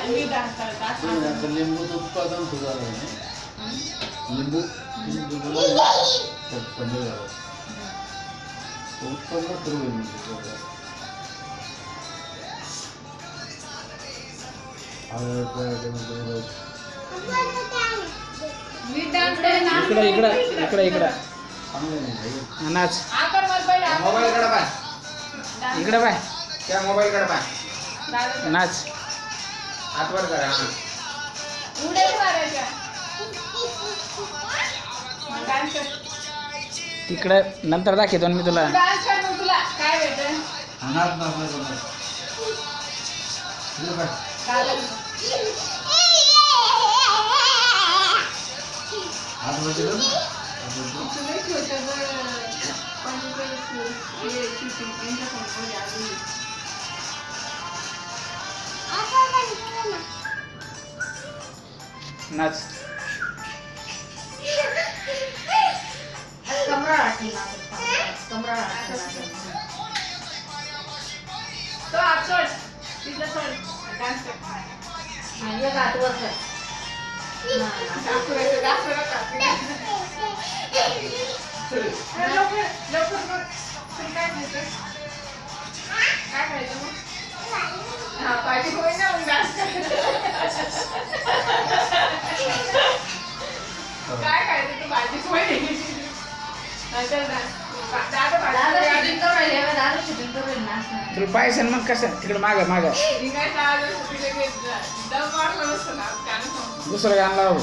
मी dance करतात लिंबूचं उत्पादन सुधारलं लिंबू उत्पन्न सुरू होईल मी डान्स करे ना इकडं नाच आकर मत पहिले मोबाईल कडे पाय इकडं बाय त्या मोबाईल कडे पाय दादा नाच हातवर करा हा उडे मारायच्या डान्स कर तिकडं नंतर दाखवतो मी तुला डान्स कर मग तुला काय भेटतं अनाथ नसलं दादा हात वरती कर. तुला छोटं पण हे शूटिंग त्यांच्या फोनमध्ये आली नाच कमरा तो हात सोड तिथं सोड डान्स कर एक हात वर कर लवकर मग काय खायचं काय खायचं मग हा पार्टी होई ना मग डान्स काय खायचं तू भाजी होई तुला पाहिजे मग कसं तिकडं माग काय दुसरं गाणं लाव